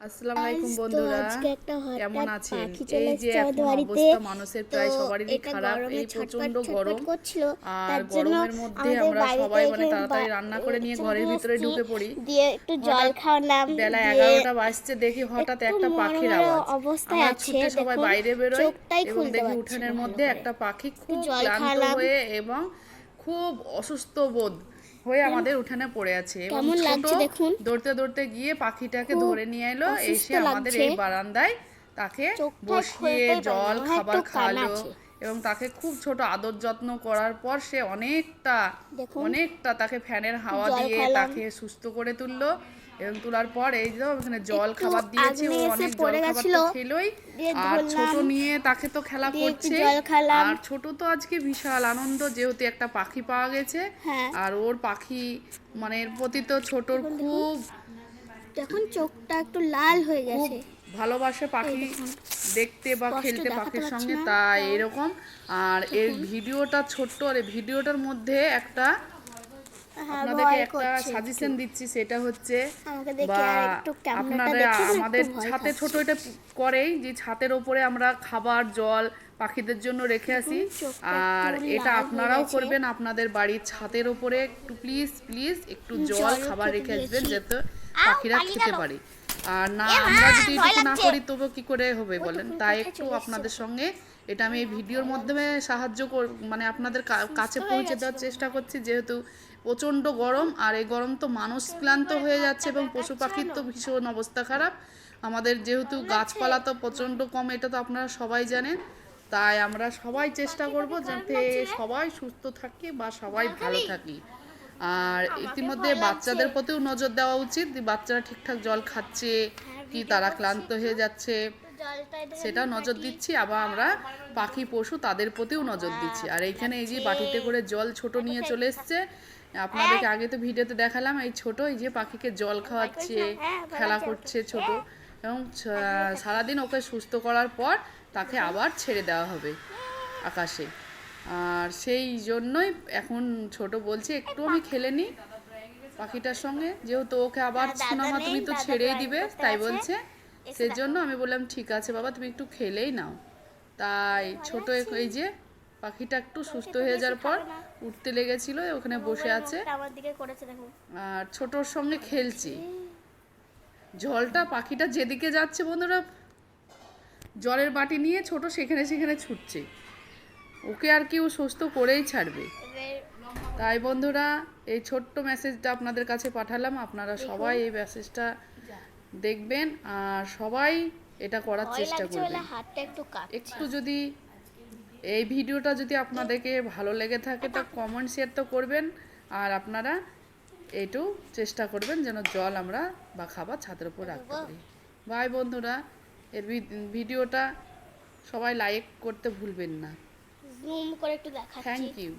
আসসালামু আলাইকুম তো বন্ধুরা, আজকে একটা কেমন হঠাৎ আছেন? পাখি এই চলে যে এসেছে এখন আমাদের বাড়িতে। অবস্থা মানুষের তো প্রায় সবারই এটা খারাপ, গরমে এই ছটপট প্রচন্ড ছটপট গরম। করছিল। আর তার জন্য গরমের মধ্যে আমাদের আমরা বাড়িতে সবাই এখানে তাড়াতাড়ি রান্না করে নিয়ে চলে ঘরের ভিতরে এসেছি, ঢুকে পড়ি। দিয়ে একটু জল হঠাৎ খাওয়ালাম, বেলা দিয়ে 11টা বাজছে, দেখি হঠাৎ একটু একটা মরে পাখির মরে আওয়াজ। অবস্থায় আমরা আছে, ছুটে সবাই দেখুন বাইরে বেরোই চোখটাই এবং খুলতে দেখি পারছে উঠানের না ভালো মধ্যে করে। একটা পাখি একটু খুব জল ক্লান্ত খাওয়ালাম। হয়ে এবং খুব অসুস্থ বোধ হয়ে আমাদের উঠানে পড়ে আছে এবং কেমন ছোট লাগছে দেখুন, দৌড়তে দৌড়তে গিয়ে পাখিটাকে খুব ধরে নিয়ে এলো, অসুস্থ এসে আমাদের লাগছে, এই বারান্দায় তাকে চোখটাই বসিয়ে খুলতেই পারে না, জল মনে হয় একটু খাবার কান খাওয়ালো আছে। এবং তাকে খুব ছোট আদর যত্ন করার পর সে অনেকটা দেখুন অনেকটা তাকে ফ্যানের হাওয়া জল দিয়ে খাওয়ালাম, তাকে সুস্থ করে তুললো এবং তোলার পর এই যে এখানে জল একটু খাবার দিয়েছি, ও আগলে এসে অনেক জল পড়ে খাবার গেছিল, তো খেলোই। দিয়ে আর ছোট ধরলাম, নিয়ে তাকে তো খেলা দিয়ে একটু করছে। জল খালাম। আর ছোট তো আজকে বিশাল আনন্দ, যেহেতু একটা পাখি পাওয়া গেছে। হ্যাঁ, আর ওর পাখি মানে এর প্রতি তো ছোটর দেখুন দেখুন খুব দেখুন চোখটা একটু লাল হয়ে খুব গেছে। ভালোবাসে এই পাখি দেখুন, দেখতে বা স্পষ্ট খেলতে দেখাতে পাখির পারছি সঙ্গে, না তাই তাও এরকম। আর এর দেখুন। ভিডিওটা ছোট্ট, আর এই ভিডিওটার মধ্যে একটা হ্যাঁ, আপনাদেরকে ভয় একটা করছে একটু, সাজেশন দিচ্ছি, সেটা হচ্ছে আমাকে দেখে বা আর একটু ক্যামেরাটা আপনারা দেখে না একটু আমাদের ভয় ছাদে ছোট পাচ্ছি। এটা করেই যে ছাদের ওপরে আমরা খাবার জল পাখিদের জন্য রেখে দেখুন আসি। চোখটা একটু আর এটা লাল হয়ে আপনারাও গেছে। করবেন, আপনাদের বাড়ির ছাদের ওপরে একটু প্লিজ প্লিজ একটু জল জলও খাবার খেতে রেখে আসবেন, দিয়েছি। যাতে আউ পাখিরা পালিয়ে খেতে গেল। পারে। আর না এ মা, আমরা যদি ভয় এটুকু না লাগছে। করি তবে কি করে হবে ও বলেন? দেখুন তাই কোথায় একটু চলে এসেছে, আপনাদের সঙ্গে এটা আমি এই ভিডিওর মাধ্যমে সাহায্য মানে আপনাদের সুস্থ কাছে হয়ে পৌঁছে গেছে দেওয়ার তো চেষ্টা মনে হয়। করছি, যেহেতু প্রচণ্ড গরম। আর এই গরম তো মানুষ ক্লান্ত হয়ে যাচ্ছে এবং পশু পাখির তো চালো ভীষণ অবস্থা খারাপ। আমাদের যেহেতু ভয় লাগছে। গাছপালা তো প্রচণ্ড কম, এটা তো আপনারা সবাই জানেন। তাই আমরা সবাই চেষ্টা করব পাখিটাকে খারাপ যাতে লাগছে রে, সবাই সুস্থ থাকি বা সবাই জল ভালো খাবি? থাকি। আর আমাকে ইতিমধ্যে ভয় লাগছে। বাচ্চাদের প্রতিও নজর দেওয়া উচিত, যে বাচ্চারা ঠিকঠাক জল খাচ্ছে হ্যাঁ, কি ভিডিও তারা করছি ক্লান্ত একটু, হয়ে যাচ্ছে, একটু জলটা ঢেলে সেটাও নজর মাটি। দিচ্ছি। আবার আমরা পাখি পশু তাদের প্রতিও নজর বাবা, দিচ্ছি। আর ভয় এইখানে এই যে লাগছে। বাটিতে করে জল ছোট আর নিয়ে কোথায় চলে কোথায়? এসছে, এই, আপনাদেরকে আগে তো ভিডিওতে দেখালাম। এই ছোট এই যে পাখিকে জল ভয় করিস খাওয়াচ্ছে, না, হ্যাঁ ভয় খেলা লাগছে আমাকে। করছে ছোট। এবং আগলে থাকি। সারাদিন ওকে সুস্থ করার পর তাকে দেখুন আবার ছেড়ে দেওয়া হবে আকাশে। আর সেই জন্যই এখন ছোট বলছে একটু আমি খেলে নিই পাখিটার সঙ্গে, যেহেতু ওকে আবার দাদা সোনামা নেই, তুমি তো দাদা ছেড়েই ড্রয়িং দিবে করতে তাই গেছে, বলছে। এসে সেজন্য দেখো। আমি বললাম ঠিক আছে বাবা, তুমি একটু খেলেই নাও। তাই ভয় ছোট লাগছে, এই যে পাখিটা একটু জল সুস্থ খেতে হয়ে দিয়েছি যাওয়ার পর খাবে না। উঠতে লেগেছিল, ওখানে বসে মোবাইল আছে মুখটা আমার দিকে করেছে দেখুন। আর ছোটর সঙ্গে খেলছি। জলটা পাখিটা যেদিকে যাচ্ছে বন্ধুরা, জলের বাটি নিয়ে ছোট সেখানে সেখানে ছুটছে, ওকে আর কি ও সুস্থ করেই ছাড়বে। এবার তাই বন্ধুরা, এই ছোট্ট মেসেজটা আপনাদের কাছে পাঠালাম, আপনারা দেখুন, সবাই এই মেসেজটা দেখবেন আর সবাই এটা করার ভয় চেষ্টা লাগছে বলে করবেন। হাতটা একটু কাঁপছে। একটু যদি এই ভিডিওটা যদি আপনাদেরকে ভালো লেগে থাকে তা কমেন্ট শেয়ার তো করবেন। আর আপনারা একটু চেষ্টা করবেন যেন জল আমরা বা খাবার ছাদের উপর রাখতে পারি। বাই বন্ধুরা, এর ভিডিওটা সবাই লাইক করতে ভুলবেন না। জুম করে একটু দেখাচ্ছি। থ্যাংক ইউ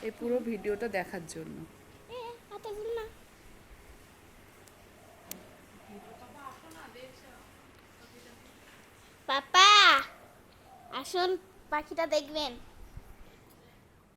এই পুরো ভিডিওটা দেখার জন্য। এ, হাতে জুম না। পাপা আসুন, পাখিটা দেখবেন।